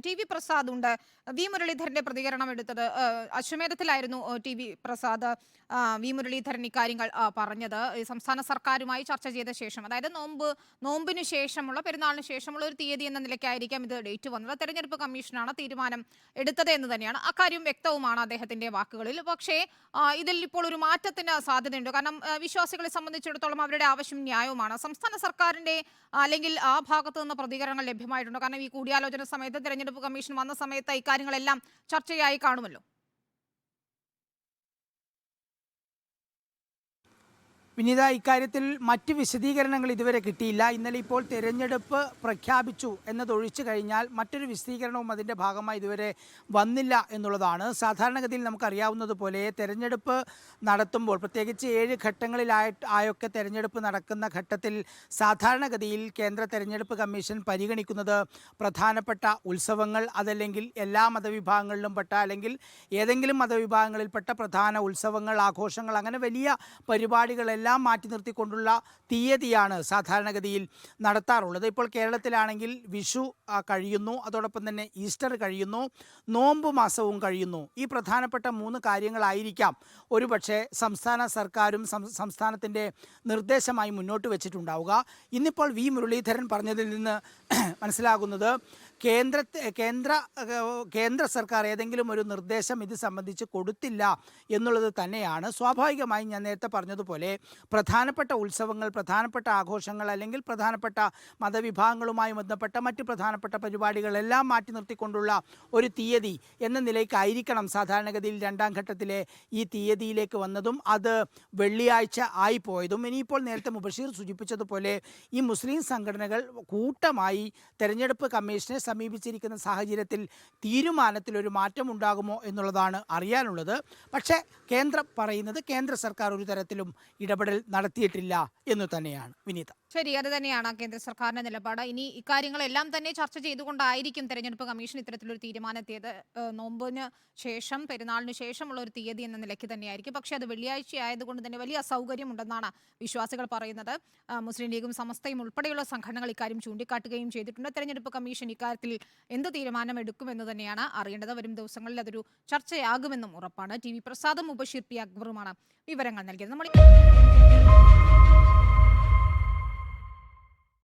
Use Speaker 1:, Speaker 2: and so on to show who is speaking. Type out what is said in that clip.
Speaker 1: T V Prasad ഉണ്ട്. V മുരളീധരന്റെ പ്രതികരണം എടുത്തത് അശ്വമേധത്തിലായിരുന്നു. T V Prasad V Muraleedharan ഇക്കാര്യങ്ങൾ പറഞ്ഞത് ഈ സംസ്ഥാന സർക്കാരുമായി ചർച്ച ചെയ്ത ശേഷം, അതായത് നോമ്പിന് ശേഷമുള്ള പെരുന്നാളിന് ശേഷമുള്ള ഒരു തീയതി എന്ന നിലയ്ക്കായിരിക്കാം ഇത് ഡേറ്റ് വന്നത്. തെരഞ്ഞെടുപ്പ് കമ്മീഷനാണ് തീരുമാനം എടുത്തത് എന്ന് തന്നെയാണ് അക്കാര്യം വ്യക്തവുമാണ് അദ്ദേഹത്തിന്റെ വാക്കുകളിൽ. പക്ഷേ ഇതിൽ ഇപ്പോൾ ഒരു മാറ്റത്തിന് സാധ്യതയുണ്ട്. കാരണം വിശ്വാസികളെ സംബന്ധിച്ചിടത്തോളം അവരുടെ ആവശ്യം ന്യായവുമാണ്. സംസ്ഥാന സർക്കാരിന്റെ അല്ലെങ്കിൽ ആ ഭാഗത്ത് നിന്ന് പ്രതികരണങ്ങൾ ലഭ്യമായിട്ടുണ്ട്. കാരണം ഈ കൂടിയാലോചന സമയത്ത് തെരഞ്ഞെടുപ്പ് കമ്മീഷൻ വന്ന സമയത്ത് ഇക്കാര്യങ്ങളെല്ലാം ചർച്ചയായി കാണുമല്ലോ.
Speaker 2: വിനീത, ഇക്കാര്യത്തിൽ മറ്റ് വിശദീകരണങ്ങൾ ഇതുവരെ കിട്ടിയില്ല. ഇന്നലെ ഇപ്പോൾ തിരഞ്ഞെടുപ്പ് പ്രഖ്യാപിച്ചു എന്നതൊഴിച്ചു കഴിഞ്ഞാൽ മറ്റൊരു വിശദീകരണവും അതിൻ്റെ ഭാഗമായി ഇതുവരെ വന്നില്ല എന്നുള്ളതാണ്. സാധാരണഗതിയിൽ നമുക്കറിയാവുന്നതുപോലെ തെരഞ്ഞെടുപ്പ് നടത്തുമ്പോൾ, പ്രത്യേകിച്ച് 7 ഘട്ടങ്ങളിലായൊക്കെ തെരഞ്ഞെടുപ്പ് നടക്കുന്ന ഘട്ടത്തിൽ സാധാരണഗതിയിൽ കേന്ദ്ര തെരഞ്ഞെടുപ്പ് കമ്മീഷൻ പരിഗണിക്കുന്നത് പ്രധാനപ്പെട്ട ഉത്സവങ്ങൾ, അതല്ലെങ്കിൽ എല്ലാ മതവിഭാഗങ്ങളിലും പെട്ട അല്ലെങ്കിൽ ഏതെങ്കിലും മതവിഭാഗങ്ങളിൽപ്പെട്ട പ്രധാന ഉത്സവങ്ങൾ, ആഘോഷങ്ങൾ, അങ്ങനെ വലിയ പരിപാടികളെല്ലാം മാറ്റി നിർത്തിക്കൊണ്ടുള്ള തീയതിയാണ് സാധാരണഗതിയിൽ നടത്താറുള്ളത്. ഇപ്പോൾ കേരളത്തിലാണെങ്കിൽ വിഷു കഴിയുന്നു, അതോടൊപ്പം തന്നെ ഈസ്റ്റർ കഴിയുന്നു, നോമ്പ് മാസവും കഴിയുന്നു. ഈ പ്രധാനപ്പെട്ട 3 കാര്യങ്ങളായിരിക്കാം ഒരുപക്ഷെ സംസ്ഥാന സർക്കാരും സംസ്ഥാനത്തിൻ്റെ നിർദ്ദേശമായി മുന്നോട്ട് വെച്ചിട്ടുണ്ടാവുക. ഇന്നിപ്പോൾ വി മുരളീധരൻ പറഞ്ഞതിൽ നിന്ന് മനസ്സിലാകുന്നത് കേന്ദ്ര സർക്കാർ ഏതെങ്കിലും ഒരു നിർദ്ദേശം ഇത് സംബന്ധിച്ച് കൊടുത്തില്ല എന്നുള്ളത് തന്നെയാണ്. സ്വാഭാവികമായും ഞാൻ നേരത്തെ പറഞ്ഞതുപോലെ പ്രധാനപ്പെട്ട ഉത്സവങ്ങൾ, പ്രധാനപ്പെട്ട ആഘോഷങ്ങൾ, അല്ലെങ്കിൽ പ്രധാനപ്പെട്ട മതവിഭാഗങ്ങളുമായി ബന്ധപ്പെട്ട മറ്റ് പ്രധാനപ്പെട്ട പരിപാടികളെല്ലാം മാറ്റി നിർത്തിക്കൊണ്ടുള്ള ഒരു തീയതി എന്ന നിലയ്ക്കായിരിക്കണം സാധാരണഗതിയിൽ 2ാം ഘട്ടത്തിലെ ഈ തീയതിയിലേക്ക് വന്നതും അത് വെള്ളിയാഴ്ച ആയിപ്പോയതും. ഇനിയിപ്പോൾ നേരത്തെ മുബഷീർ സൂചിപ്പിച്ചതുപോലെ ഈ മുസ്ലിം സംഘടനകൾ കൂട്ടമായി തെരഞ്ഞെടുപ്പ് കമ്മീഷനെ സമീപിച്ചിരിക്കുന്ന സാഹചര്യത്തിൽ തീരുമാനത്തിൽ ഒരു മാറ്റം ഉണ്ടാകുമോ എന്നുള്ളതാണ് അറിയാനുള്ളത്. പക്ഷേ കേന്ദ്രം പറയുന്നത് കേന്ദ്ര സർക്കാർ ഒരു തരത്തിലും ഇടപെടൽ നടത്തിയിട്ടില്ല എന്ന് തന്നെയാണ്. വിനീത,
Speaker 1: ശരി, അത് തന്നെയാണ് കേന്ദ്ര സർക്കാരിന്റെ നിലപാട്. ഇനി ഇക്കാര്യങ്ങളെല്ലാം തന്നെ ചർച്ച ചെയ്തുകൊണ്ടായിരിക്കും തെരഞ്ഞെടുപ്പ് കമ്മീഷൻ ഇത്തരത്തിലൊരു തീരുമാനത്തിയത്. നോമ്പിന് ശേഷം, പെരുന്നാളിന് ശേഷമുള്ള ഒരു തീയതി എന്ന നിലയ്ക്ക് തന്നെയായിരിക്കും. പക്ഷേ അത് വെള്ളിയാഴ്ച ആയതുകൊണ്ട് തന്നെ വലിയ അസൗകര്യമുണ്ടെന്നാണ് വിശ്വാസികൾ പറയുന്നത്. മുസ്ലിം ലീഗും സമസ്തയും ഉൾപ്പെടെയുള്ള സംഘടനകൾ ഇക്കാര്യം ചൂണ്ടിക്കാട്ടുകയും ചെയ്തിട്ടുണ്ട്. തെരഞ്ഞെടുപ്പ് കമ്മീഷൻ ഇക്കാര്യത്തിൽ എന്ത് തീരുമാനം എടുക്കുമെന്ന് തന്നെയാണ് അറിയേണ്ടത്. വരും ദിവസങ്ങളിൽ അതൊരു ചർച്ചയാകുമെന്നും ഉറപ്പാണ്. ടി വി പ്രസാദും മുബഷീർ പി അക്ബറുമാണ് വിവരങ്ങൾ നൽകിയത്. നമ്മൾ